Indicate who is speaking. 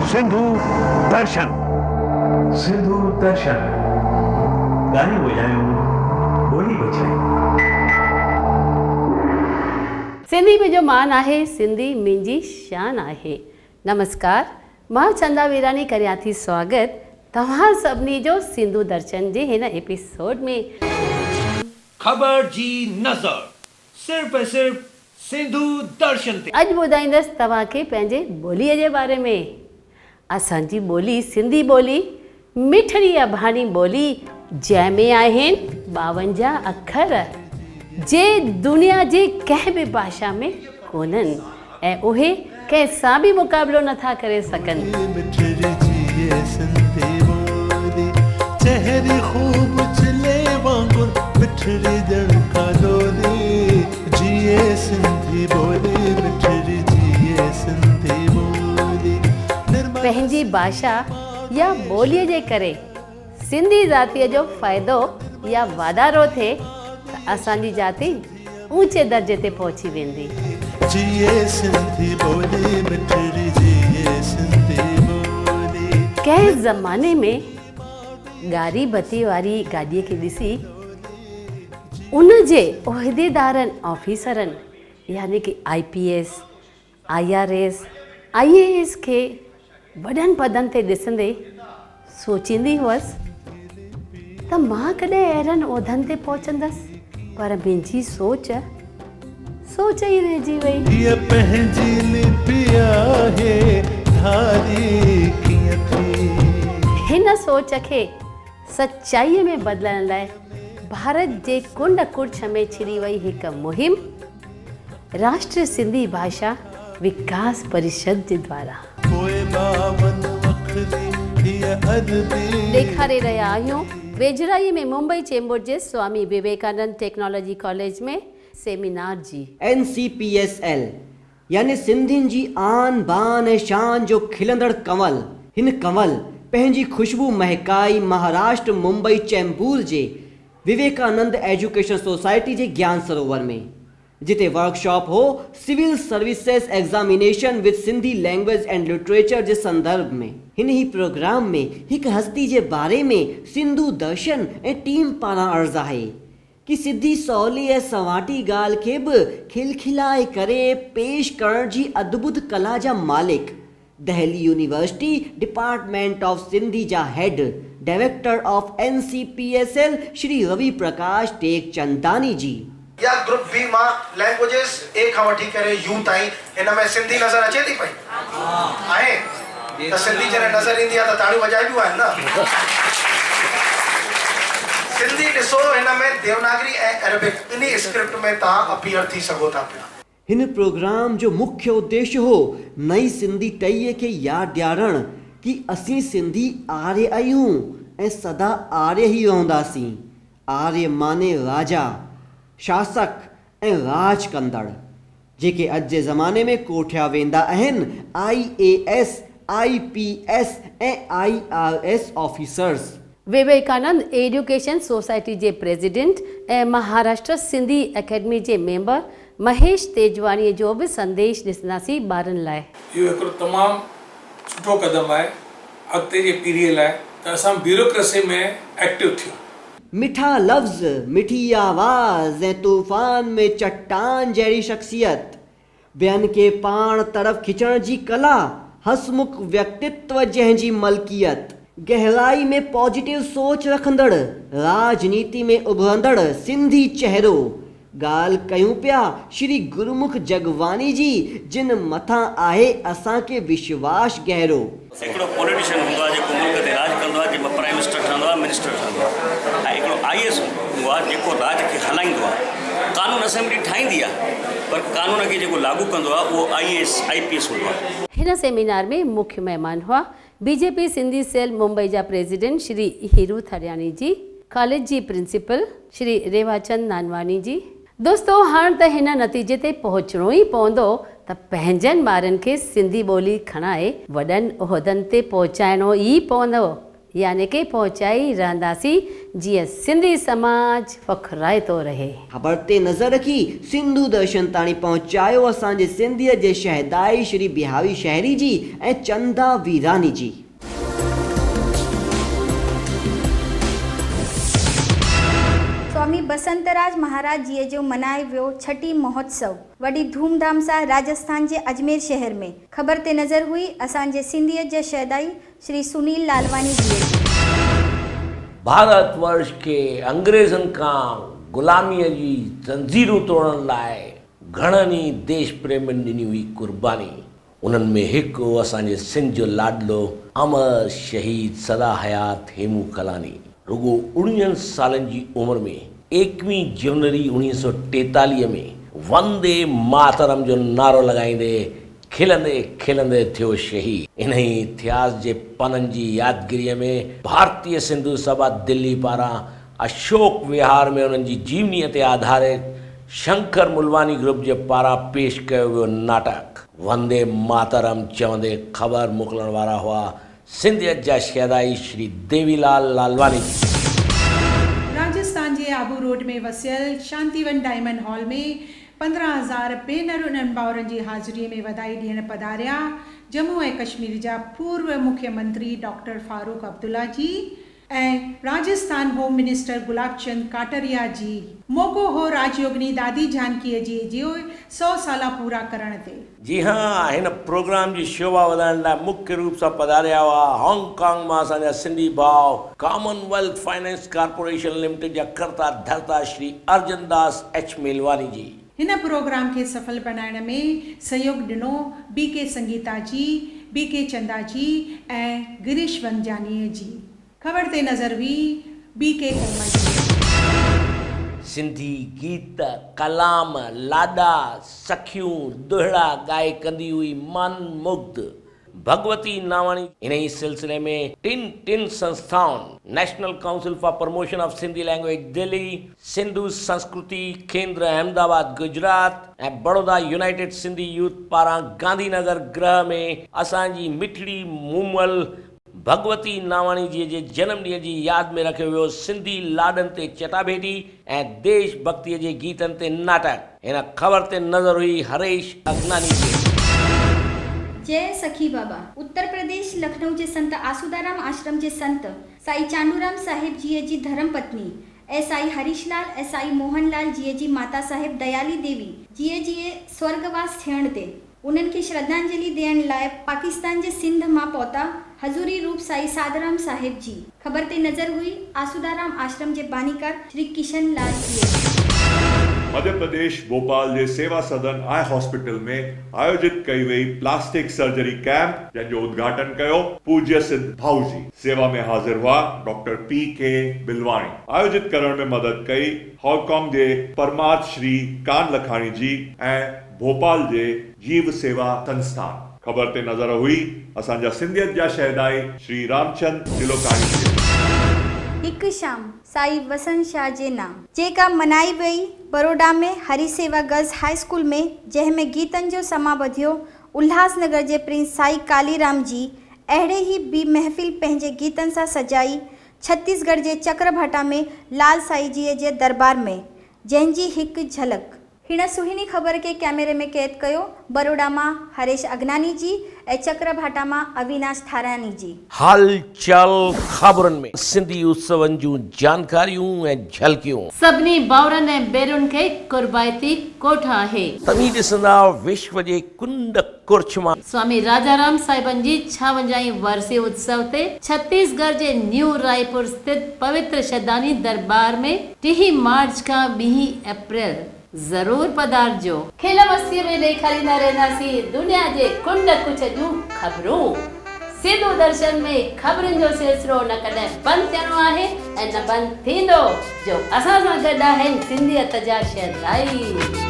Speaker 1: सिंधु दर्शन। सिंधु दर्शन गाने बजायो, बोली बजाई।
Speaker 2: सिंधी मुंहिंजो मान आहे, सिंधी मुंहिंजी शान आहे। नमस्कार, मां चंदा वीरानी करियां थी स्वागत तव्हां सभिनी जो सिंधु दर्शन जे हिन एपिसोड में।
Speaker 3: ख़बर जी नज़र सिर्फ़ ऐं सिर्फ़ सिंधु दर्शन ते।
Speaker 2: अॼु ॿुधाईंदसि तव्हांखे पंहिंजे ॿोलीअ जे बारे में। असांजी ॿोली सिंधी ॿोली मिठड़ी अबाणी ॿोली जंहिंमें आहिनि 52 अखर जे दुनिया जे कंहिं बि भाषा में कोन्हनि ऐं उहे कंहिं सां बि मुक़ाबिलो नथा करे सघनि। पंहिंजी भाषा या ॿोलीअ जे करे सिंधी ज़ातीअ जो फ़ाइदो या वाधारो थिए त असांजी जाति ऊचे दर्जे ते पहुची वेंदी। कंहिं ज़माने में ॻारी बत्ती वारी गाॾीअ खे ॾिसी उन जे उहिदेदारनि ऑफिसरनि यानी कि IPS, IRS, IAS खे वॾनि पदनि ते ॾिसंदे सोचींदी हुअसि त मां कॾहिं अहिड़नि उहिदनि ते पहुचंदसि, पर मुंहिंजी सोच ई रहिजी वई। हिन सोच खे सचाईअ में बदिलण लाइ भारत जे कुंड कुड़छ में छिड़ी वई हिकु मुहिम राष्ट्रीय सिंधी भाषा विकास परिषद जे द्वारा ॾेखारे रहिया आहियूं। वेझराईअ में मुंबई चेंबूर जे स्वामी विवेकानंद टेक्नोलॉजी कॉलेज में सेमिनार जी
Speaker 4: NCPSL यानी सिंधियुनि जी आन बान ऐं शान जो खिलंदड़ कंवल। हिन कंवल पंहिंजी खुशबू महकाई महाराष्ट्र मुंबई चेंबूर जे विवेकानंद एजुकेशन सोसाइटी जे ज्ञान सरोवर में, जिते वर्कशॉप हो civil services examination with Sindhi language and literature जे संदर्भ में। हिन ही प्रोग्राम में हिक हस्ती जे बारे में सिंधु दर्शन ऐं टीम पारां अर्ज़ आहे कि सिधी सवली ऐं सवाटी ॻाल्हि खे बि खिलखिलाए करे पेश करण जी अद्भुत कला जा मालिक Delhi university department of Sindhi जा head director of NCPSL Shri Ravi Prakash Tekchandani ji.
Speaker 5: या ग्रुप बी मां लैंग्वेजेस ए खां वठी करे यू ताईं हिन में सिंधी नज़र अचे थी पई? आहे त सिंधी जॾहिं नज़र ईंदी आहे त ताड़ियूं वॼाइबियूं आहिनि न। सिंधी ॾिसो, हिन में देवनागरी ऐं अरबिक ॿिन्ही स्क्रिप्ट में तव्हां अपीयर थी सघो था पिया।
Speaker 4: हिन प्रोग्राम जो मुख्य उद्देश्य हो नई सिंधी टईअ खे यादि ॾियारणु कि असीं सिंधी आर्य आहियूं ऐं सदा आर्य ई रहंदासीं। आर्य माने राजा, शासक ऐं राज कंदड़, जेके अॼु जे ज़माने में कोठिया वेंदा आहिनि IAS, IPS ऐं IRS officers.
Speaker 2: Vivekanand education society जे प्रेसिडेंट ऐं महाराष्ट्र सिंधी अकेडमी जे मेंबर महेश तेजवानीअ जो बि संदेश ॾिसंदासीं ॿारनि लाइ।
Speaker 6: इहो हिकिड़ो तमामु सुठो क़दम आहे अॻिते जी पीढ़ीअ लाइ त असां ब्यूरोक्रेसी में एक्टिव थियूं।
Speaker 4: मिठा लफ़्ज़, मिठी आवाज़ ऐं तूफ़ान में चट्टान जहिड़ी शख़्सियत, ॿियनि खे पाण तरफ़ खिचण जी कला, हसमुख व्यक्तित्व जंहिंजी मलकियत, गहराई में पॉजिटिव सोच रखंदड़, राजनीति में उभरंदड़ सिंधी चहिरो। ॻाल्हि कयूं पिया श्री गुरुमुख जगवानी जी, जिन मथां आहे असांखे विश्वास गहरो।
Speaker 7: हिकिड़ो पॉलिटिशियन हूंदो आहे जेको मुल्क ते राज कंदो आहे, जंहिंमें प्राइम मिनिस्टर ठहंदो आहे, मिनिस्टर ठहंदो आहे, ऐं हिकिड़ो IAS हूंदो आहे जेको राज खे हलाईंदो आहे। कानून असेंबली ठाहींदी आहे पर कानून खे जेको लागू कंदो आहे उहो IAS IPS हूंदो आहे।
Speaker 2: हिन सेमिनार में मुख्य महिमान हुआ BJP सिंधी सेल मुंबई जा प्रेसिडेंट श्री हीरू थरियानी जी, कॉलेज जी प्रिंसिपल श्री रेवाचंद नानवानी जी। दोस्तों, हाणे त हिन नतीजे ते पहुचणो ई पवंदो त पंहिंजनि ॿारनि खे सिंधी ॿोली खणाए वॾनि उहिदनि ते पहुचाइणो ई पवंदो। यानी कि पहुंचाई रहंदासीं जीअं सिंधी समाज फ़ख़्राए थो रहे।
Speaker 4: ख़बर ते नज़र रखी सिंधु दर्शन ताणी पहुचायो असांजे सिंधीअ जे शहदाई श्री बिहारी शहरी जी ऐं चंदा वीरानी जी।
Speaker 8: स्वामी बसंतराज महाराज जी जो मनायो वियो छठी महोत्सव वॾी धूमधाम सां राजस्थान जे अजमेर शहर में। ख़बर ते नज़र हुई असांजे सिंधीअ जे शहदाई श्री सुनील लालवानी जी।
Speaker 9: भारतवर्ष के अंग्रेज़नि खां ग़ुलामीअ जी ज़ंजीरूं तोड़ण लाइ घणनि ई देश प्रेमियुनि ॾिनी हुई कुर्बानी। उन्हनि में हिकु असांजे सिंध जो लाडलो अमर शहीद सदा हयात हेमू कलानी। रुगो 19 सालनि जी उमिरि में 21 जनवरी 1943 में वंदे मातरम जो नारो लॻाईंदे खिलंदे खिलंदे थियो शहीद। इन ई इतिहास जे पननि जी यादगिरीअ में भारतीय सिंधु सभा दिल्ली पारां अशोक विहार में उन्हनि जी जीवनीअ ते आधारित शंकर मुलवानी ग्रुप जे पारां पेश कयो वियो नाटक वंदे मातरम चवंदे ख़बर मोकिलण वारा हुआ सिंधियत जा शहदाई श्री देवीलाल लालवानी।
Speaker 10: राजस्थान जे आबू रोड में वसियल शांतिवन डायमंड हॉल में 15,000 भेनरुनि ऐं भाउरनि जी हाज़िरीअ में वधाई ॾियण पधारिया जम्मू ऐं कश्मीर जा पूर्व मुख्यमंत्री डॉक्टर फारूक अब्दुल्ला जी ऐं राजस्थान होम मिनिस्टर गुलाब चंद काटरिया जी। मौक़ो हो राजयोगिनी दादी जानकीअ जी जो 100 साल पूरा करण ते।
Speaker 9: जी हाँ, हिन प्रोग्राम जी शोभा वधाइण लाइ मुख्य रूप सां पधारिया हुआ हांगकांग मां असांजा सिंधी भाउ कॉमनवेल्थ फाइनेंस कॉर्पोरेशन लिमिटेड जा कर्ता धर्ता श्री अर्जन दास एच मेलवानी जी।
Speaker 10: हिन प्रोग्राम खे सफल बनाइण में सहयोग ॾिनो BK संगीता जी, BK चंदा जी ऐं गिरीश वंजानीअ जी। ख़बर ते नज़र हुई BK कोमल जी।
Speaker 9: सिंधी गीत कलाम लाॾा सखियूं दुहिड़ा ॻाए कंदी हुई मन मुग्ध भगवती नावाणी। इन ई सिलसिले में टिन संस्थाउनि national council for promotion of Sindhi language Delhi, Sindhu संस्कृति केंद्र अहमदाबाद गुजरात ऐं बड़ौदा यूनाइटेड सिंधी यूथ पारां गांधीनगर गृह में असांजी मिठड़ी मूमल भगवती नावाणी जी जे जन्म ॾींहं जी यादि में रखियो वियो सिंधी लाॾनि ते चटाभेटी ऐं देश भक्तीअ जे गीतनि ते नाटक। हिन ख़बर ते नज़र हुई हरेश अगनानी जी।
Speaker 8: जय सखी बाबा। उत्तर प्रदेश लखनऊ जे संत आसूदाराम आश्रम जे संत साई चांडूराम साहिब जी जी धर्म पत्नी ऐं साई हरीशलाल ऐं साई मोहनलाल जी जी माता साहिब दयाली देवी जी स्वर्गवास थियण ते उन्हनि खे श्रद्धांजलि ॾियण लाइ पाकिस्तान जे सिंध मां पहुता हज़ूरी रूप साई सादराम साहिब जी। ख़बर ते नज़र हुई आसूदाराम आश्रम जे बानीकार श्री किशन लाल जी।
Speaker 11: मध्य प्रदेश भोपाल जे सेवा सदन आई हॉस्पिटल में आयोजित कई वई प्लास्टिक सर्जरी कैंप जंहिंजो उद्घाटन कयो पूज्य सिद्ध भाऊ जी। सेवा में हाजिर हुआ डॉक्टर PK बिलवाणी। आयोजित करण में मदद कई हांगकांग जे परमार्थ श्री कान लखाणी जी ऐं भोपाल जे जीव सेवा संस्थान। ख़बर ते नज़र हुई असांजा सिंधियत जा शहदाई श्री रामचंद तिलोकाणी जी।
Speaker 8: हिकु शाम साई वसंत शाह जे नाम जेका मनाई वई बड़ौदा में हरी सेवा गर्ल्स हाई स्कूल में, जंहिंमें गीतनि जो समा ॿधियो उल्हासनगर जे प्रिंस साई कालीराम जी। अहिड़े ही ॿी महफ़िल पंहिंजे गीतनि सां सजाई छत्तीसगढ़ जे चक्रभाटा में लाल साई जी जे दरबार में, जंहिंजी हिकु झलक हिन सुहिणी ख़बर के कैमरे में कैद कयो बड़ौदा मां हरेश अगनानी जी ऐं चक्रभाटा मां अविनाश थारानी जी।
Speaker 9: हलचल ख़बरुनि में सिंधी उत्सवनि जूं जानकारियूं ऐं झलकियूं
Speaker 2: सभिनी भाउरनि ऐं भेनरुनि खे कुर्बाइती कोठ आहे।
Speaker 9: तव्हीं ॾिसंदा विश्व जे कुंड कुर्छ मां
Speaker 2: स्वामी राजाराम साहिबनि जी 56वीं वर्सी उत्सव ते छत्तीसगढ़ जे न्यू रायपुर स्थित पवित्र शदानी दरबार में 3 मार्च खां 2 अप्रैल जरूर पधारजो। खेल मस्तीअ में ॾेखारींदा रहंदासीं दुनिया जे कुंड कुछ जूं ख़बरूं। सिंधु दर्शन में ख़बरुनि जो सिलसिलो न कॾहिं बंदि थियणो आहे ऐं न बंदि थींदो, जो असां सां गॾु आहिनि सिंधियत जा शहदाई।